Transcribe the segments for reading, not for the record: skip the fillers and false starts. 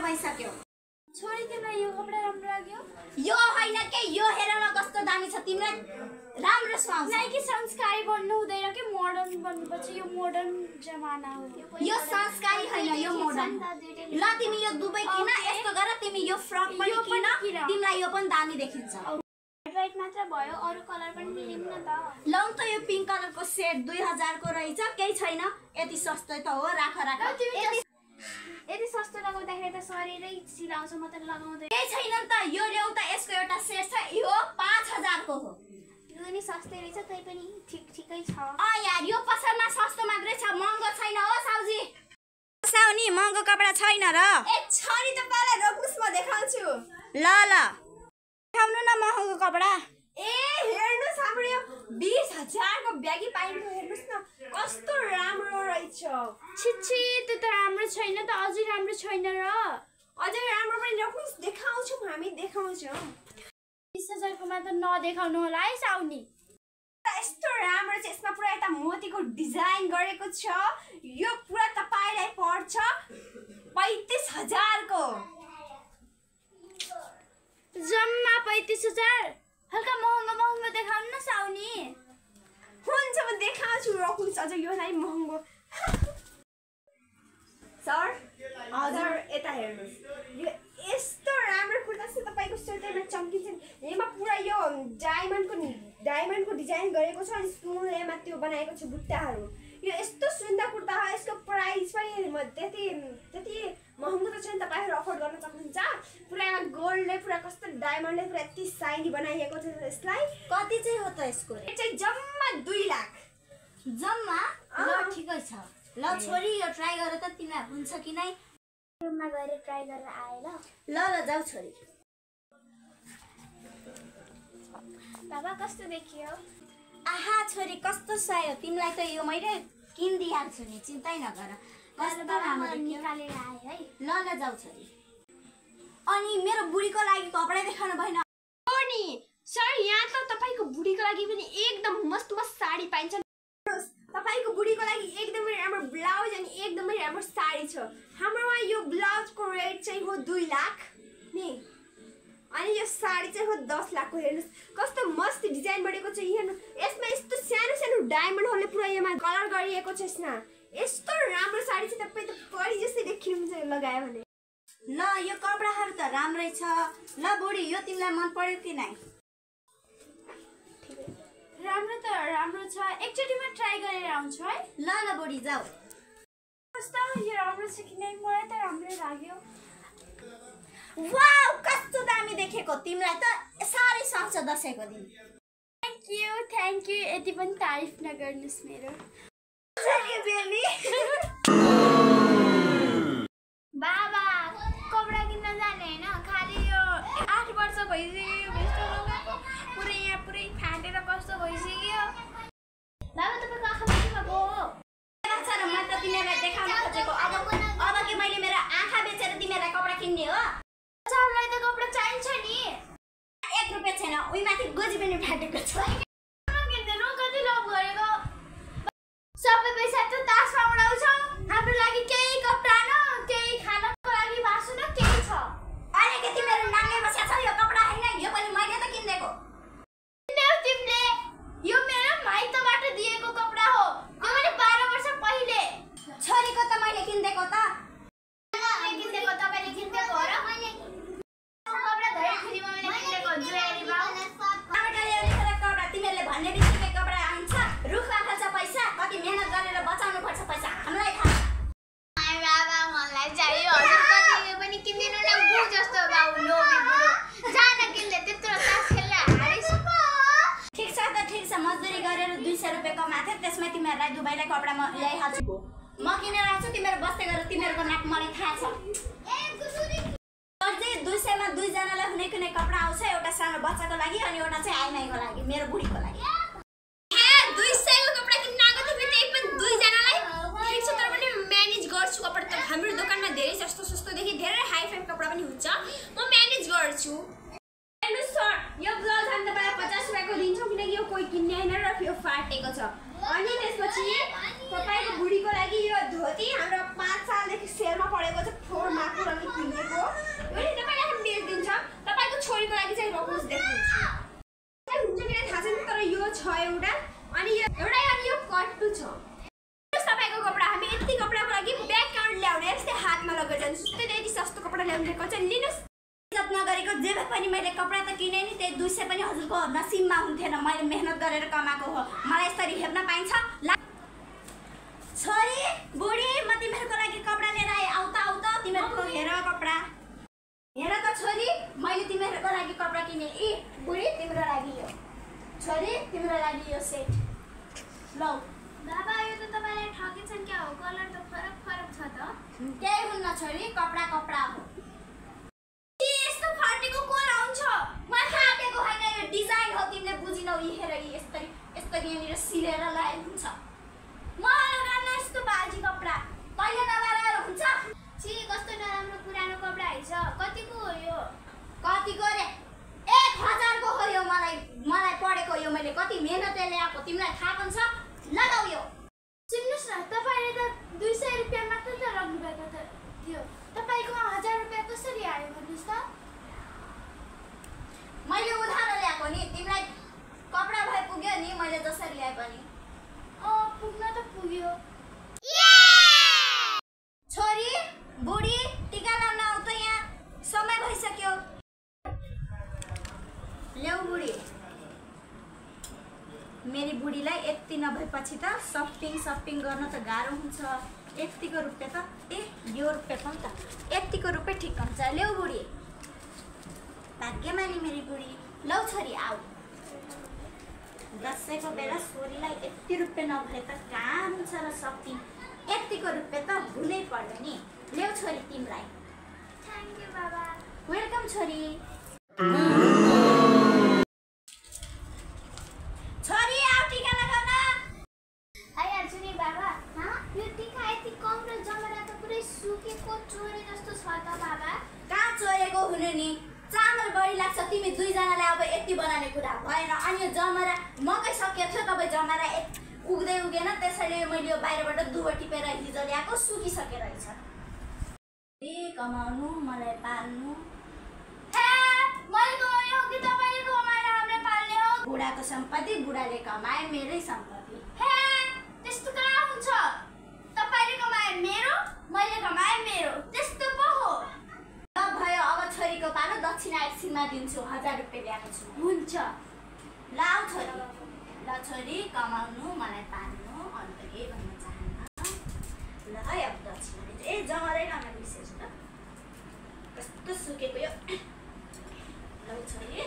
कमाइसक्यो। छोरी तिमीलाई यो कपडा राम्रो लाग्यो? यो हैन के, यो हेर न कस्तो दामी छ, तिमीलाई राम्रो सुहाउँछ। नाइ कि संस्कारी बन्नु हुँदैन कि मोडर्न बन्नुपर्छ, यो मोडर्न जमाना हो। यो संस्कारी हैन, यो मोडर्न। ल तिमी यो दुबै किन, यस्तो गर तिमी यो फ्रक पनि किन, तिमीलाई यो पनि दामी देखिन्छ। राइट मात्र भयो, अरु कलर पनि लिऊँ न त। लौ त यो पिंक कलरको सेट 2000 को रहेछ, केही छैन, यति सस्तो त हो, राख। यति सस्तो लगाउँदाखेरि त शरीरै सिलाउँछ, म त लगाउँदै। केही छैन नि त, यो ल्याउ त, यसको एउटा सेट छ, यो 5000 को हो। यो नि सस्तै रहेछ, तै पनि ठिकै छ। यार यो पसलमा सस्तो मात्रै छ, महँगो छैन हो साउजी। साउनी महँगो कपडा छैन र। ए छोरी त पाला रोक्नुस्, म देखाउँछु। ल देखाउनु न महँगो कपडा। ए हेर्नुस्, हाम्रो यो 20000 को ब्यागी पाइन्छ, हेर्नुस् न कस्तो राम्रो रहेछ। छिछि त्यो त राम्रो छैन त, अझै राम्रो छैन र। अझै राम्रो पनि रोक्नुस्, देखाउँछौँ, हामी देखाउँछौँ। 20000 को मा त नदेखाउनु होला है साउनी। यस्तो राम्रो छ, यसमा पुरा यता मोतीको डिजाइन गरेको छ, यो पुरा तपाईलाई पर्छ 35000 को। जम्मा 35000? हल्का महँगो देखाउनु न साउनी। हुन्छ म देखाउँछु, रोक्नुस्, अझ यो नै महँगो। सर हजुर यता हेर्नुस्, यो यस्तो राम्रो कुर्ता छ, तपाईको स्वेटरमा चम्किन्छ नि। यसमा पुरा यो डायमन्डको डिजाइन गरेको छ, अनि सुनलेमा त्यो बनाएको छ बुट्टाहरू। यो यस्तो सुन्दर कुर्ता हो, यसको प्राइस पनि त्यति महँगो त छैन, तपाईहरु अफोर्ड गर्न सक्नुहुन्छ। पुरा गोल्डले, पुरा कस्तो डायमन्डले पुरा यति साइनी बनाइएको छ यसलाई। कति चाहिँ हो त यसको? यो चाहिँ जम्मा 2 लाख। जम्मा? ल ठिकै छ। ल छोरी यो ट्राई गर त, तिमीलाई हुन्छ कि नै। रुममा गएर ट्राई गरेर आए ल। ल जाऊ छोरी। बाबा कस्तो देखियो? आहा छोरी कस्तो सायो, तिमीलाई त यो मैले किनिदिहाल्छु नि, चिन्तै नगर। कस्तो राम्रो निकालेर आए है। ल जाऊ छोरी। अनि मेरो बुढीको लागि कपडा देखाउनु भएन? हो नि सर, यहाँ त तपाईको बुढीको लागि पनि एकदम मस्त साडी पाइन्छ। तपाईको बुढीको लागि एकदमै राम्रो ब्लाउज अनि एकदमै राम्रो साडी छ। हाम्रोमा यो ब्लाउजको रेट चाहिँ हो 2 लाख नि, अनि यो साडी चाहिँ हो 10 लाख को। हेर्नुस् कस्तो मस्त डिजाइन बनेको छ, हेर्नु यसमा यस्तो सानो डायमन्डहरुले पुरा यसमा कलर गरिएको छ। यसमा यस्तो राम्रो साडी छ, तपाई त परी जस्तै देखिनुहुन्छ लगायो भने। ल यो कपडाहरु त राम्रै छ। ल बुढी यो तिमीलाई मन पर्यो कि नै? राम्रो छ, एकचोटिमा ट्राई गरेर आउँछु है। ल बुढी जाऊ। कस्तो यो राम्रो छ कि नै? मलाई त राम्रै लाग्यो। वाउ कस्तो दामी देखेको, तिमीलाई त सारै सक्छ दशैंको दिन। थ्यांक यू, यति पनि तारिफ नगर्नुस् मेरो। बाबा कपडा किन्न जाने हैन, खाली यो 8 वर्ष भइसक्यो भेस्ट लगाएको, पुरै फाटेर कस्तो भइसक्यो। बाबा तपाईको आँखामा के भएको हो? र म त तिमीलाई देखाउन खोजेको, अब के मैले मेरो आँखा बेचेर तिमीलाई कपडा किन्ने हो? चारलाई त कपडा चाहिन्छ नि। 1 रुपैयाँ छैन, उही माथि गोजी पनि फाटेको छ। किन्दैन कति लोभ गरेको, सबै पैसा त तासमा उडाउँछौ। हाम्रो लागि केही कपडा न, केही खानको लागि बासु न, केही छ? अलिकति मेरो नाङ्गे बस्या छ, यो कपडा हैन, यो पनि मैले त किनेको। तिमीले यो मेरो माइतबाट दिएको कपडा हो, यो मैले 12 वर्ष पहिले। छोरीको त मैले किनेको त। किनेको तपाईले किनेको हो र? कपडा धेरै फ्रीमा मैले किनेको जुएरी बाउ। कपडा तिमीहरूले भन्ने बित्तिकै कपडा आउँछ, रुखमा खर्च पैसा, कति मेहनत गरेर बचाउनु पर्छ पैसा, हामीलाई थाहा छ। बाबा मलाई चाहियो, हजुर कति पनि किन्दिनु न, बु जस्तो बाउ लोभी बुढो। जान किन्ले त्यत्रो तास खेल्न हारिस। ठिक छ मजदुरी गरेर 200 रुपैयाँ कमाथे, त्यसमै तिमीहरूलाई दुबईलाई कपडा म ल्याइहाल्छु। म किनेर आउँछु, तिमीहरू बस्दै गरेर तिमीहरूको नाक मलाई थाहा छ। अझै 200 मा 2 जनालाई कुनै कपडा आउँछ, एउटा सानो बच्चाको लागि अनि एउटा चाहिँ आइमाईको लागि, मेरो बुढीको लागि। 200 को कपडा किन्न आएको थिए, त्यही पनि 2 जनालाई। ठिक छ, तर पनि म्यानेज गर्छु कपडा त। हाम्रो दोकानमा धेरै सस्तोदेखि धेरै हाई फाई कपडा पनि हुन्छ, म म्यानेज गर्छु। हेर्नुस् सर, यो ब्लाउज हामी तपाईलाई 50 रुपैयाँको दिन्छौँ, किनकि यो कोही किन्ने हैन र यो फाटेको छ। अनि त्यसपछि तपाईको बुढीको लागि यो धोती हाम्रो 5 सालदेखि सेलमा परेको छ, फ्लोर मार्को अनि किनेको। छ एउटा अनि यो कट्टु छ। तपाईको कपडा हामी यति कपडाको लागि ब्याग काउन्ट ल्याउने यस्तै हातमा लगेर जान्छु। त्यति सस्तो कपडा ल्याउने कन्छ लिनुस्। इज्जत नगरेको जे भए पनि मैले कपडा त किने नि त्यही 200 पनि हजुरको नसिबमा हुन्थेन। मैले मेहनत गरेर कमाएको हो। मलाई यसरी हेर्न पाइन्छ? छोरी बुढी म तिमीहरूको लागि कपडा लिएर आए। आउ त तिमीहरूको हेर कपडा। हेर त छोरी मैले तिमीहरूको लागि कपडा किने। ए बुढी तिम्रो लागि यो। छोरी तिम्रो लागि यो सेट। लौ बाबा यो त तपाईलाई ठगेछन् क्या हो? कलर त फरक छ त। केही हुन्न छोरी कपडा हो। यस्तो फाटेको को लाउँछ? म फाटेको हैन यो डिजाइन हो। तिमीले बुझिनौ। हेर यसरी यहाँनिर सिलेर लाएको हुन्छ। म लगाउन यस्तो बाजी कपडा तैले नलाएर हुन्छ? छि कस्तो नराम्रो पुरानो कपडा हैछ। कतिको हो यो? कतिको रे? 1000 को हो यो। मलाई पढेको यो मैले कति मेहनतले ल्याएको तिमीलाई थाहा पनि छ। लगाऊ यो। सुन्नुस् न तपाईले त 200 रुपैयाँ मात्र त राख्नु भएको थियो। तपाईको 1000 रुपैयाँ कसरी आयो भन्नुस् त? मैले उधारो ल्याएको नि। तिमीलाई कपडा भए पुग्यो नि मैले जसरी ल्याए पनि। पुग्न त पुग्यो। छोरी बुढी टीका लाउन आउ त यहाँ। समय भइसक्यो। ल्याउ बुढी। मेरी बुढीलाई यति नभएपछि त सपिङ गर्न त गाह्रो हुन्छ। यतिको रुपियाँ त यो रुपियाँ पनि त यतिको रुपियाँ ठिक हुन्छ। ल्याउ बुढी। भाग्यमानी मेरी बुढी। लौ छोरी आऊ। दसैँको बेला छोरीलाई यति रुपियाँ नभए त कहाँ हुन्छ र सपिङ। यतिको रुपियाँ त भुलै पर्दैन नि। ल्याउ छोरी तिमीलाई। थ्याङ्क यू बाबा। वेलकम छोरी। छोरी आऊ टीका लगाउन। आइहाल्छु नि बाबा। यो टीका यति कम र जमरा त पुरै सुकेको चोरे जस्तो छ त बाबा। कहाँ चोरेको हुनु नि? चामल बढी लाग्छ। तिमी 2 जनाले अब यति बनाउने कुरा भएन। अनि यो जमरा मकै सकिएको थियो। तपाईँ जमरा उग्दै उगेन। त्यसैले मैले यो बाहिरबाट दुबो टिपेर हिजो ल्याएको सुकिसकेर रहेछ। कमाउनु मलाई पाल्नु। मैले कमायो कि तपाईले कमाएर हामीलाई पाल्ने हो? बुढाको सम्पत्ति बुढाले कमाए मेरै सम्पत्ति। त्यस्तो कहाँ हुन्छ? तपाईले कमाए मेरो, मैले कमाए मेरो। त्यस्तो पो हो। भयो अब छोरीको पालो दक्षिणा एकछिनमा दिन्छु। 1000 रुपियाँ ल्याएको छु। हुन्छ। लाउ छोरी। ल छोरी कमाउनु मलाई पाल्नु। अन्त के भन्न चाहन्न। ल है अब दक्षिणा दिन्छु। जमरै गर्न बिर्सेछु त। कस्तो सुकेको यो। ल छोरी।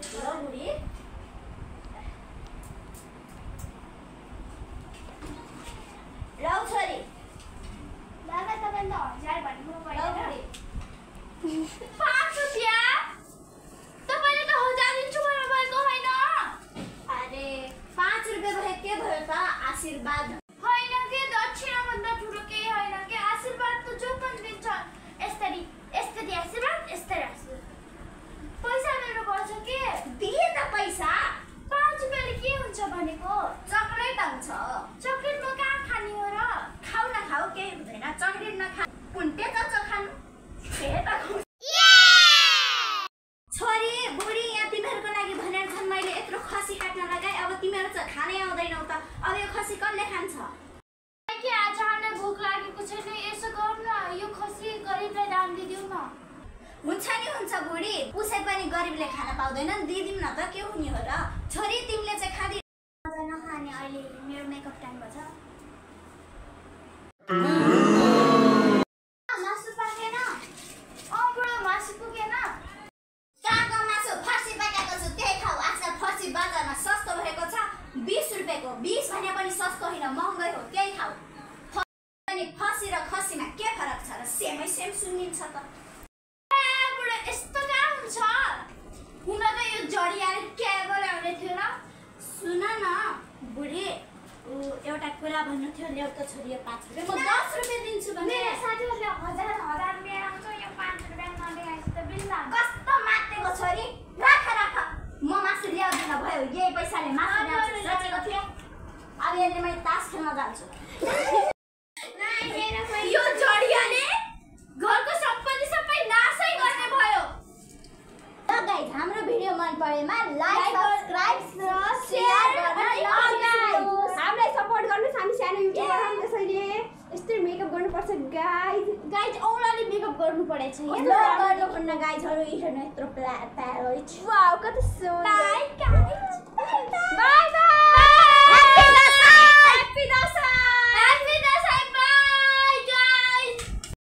ल बुढी। ल छोरी। बाबा तपाईले 1000 भन्नु पर्दैन। 5 रुपैयाँ? तपाईले त 1000 दिन्छु भन्नुभएको हैन? अरे 5 रुपियाँ भए के भयो त? आशीर्वाद होइन के दक्षिणा भन्दा ठुलो केही होइन के। आशीर्वाद त जो पनि दिन्छ। यस्तरी आशीर्वाद यस्तरी आशीर्वाद। पैसा मेरो पर्छ के? दिए त पैसा। 5 रुपैयाँले के हुन्छ भनेको? चक्लेट आउँछ। चक्लेट म कहाँ खाने हो र? खाऊ न खाऊ केही हुँदैन। चक्लेट नखा कुन्टे त खानु। छोरी बुढी यहाँ तिमीहरूको लागि भनेर छन् मैले यत्रो खसी काट्न लगाएँ। अब तिमीहरू चाहिँ खानै आउँदैनौ त। अब यो खसी कसले खान्छ? के आज हामीलाई भोक लागेको छैन। यसो गर्नु न यो खसी गरिबलाई दान दिदिउ न। हुन्छ नि हुन्छ बुढी। उसै पनि गरिबले खान पाउँदैनन्। दिदिम न त के हुने हो र। छोरी तिमीले चाहिँ खाँदै नखाने। अहिले मेरो मेकअप टाइम भन्छ। मासु पाकेन? बुढो मासु पुगेन। कहाँको मासु? फर्सी पकाएको छु त्यही खाऊ। आजकल फर्सी बजारमा सस्तो भएको छ। 20 रुपियाँको। 20 भने पनि सस्तो होइन महँगै हो। त्यही खाऊ। फर्सी र खसीमा के फरक छ र? सेमै सेम सुनिन्छ त। बुढो यस्तो कहाँ हुन्छ? हुन त यो जडियाले के बोलाउने थियो र? सुन न बुढी एउटा कुरा भन्नु थियो। ल्याउ त छोरी यो 5 रुपियाँ। म 10 रुपियाँ दिन्छु भने। मेरो साथीहरूले 1000 लिएर आउँछ। यो 5 रुपियाँ नदिएपछि त बिल्ला। कस्तो मातेको छोरी। राख। म मासु ल्याउँदिन भयो। यही पैसाले मासु ल्याउँछु सोचेको थिएँ। अब यसले मैले तास खेल्न जान्छु। यो जडियाले घरको सम्पत्ति सबै नाशै गर्ने भयो। ल गाइस हाम्रो भिडियो मन परेमा लाइक सानो युट्युबर हम त्यसैले यस्तै मेकअप गर्नुपर्छ गाइज गाइज औलाले मेकअप गर्नु परेछ गर्नु गाइजहरु हेर्नु यत्रो प्यारो वाउ कति सुन्दर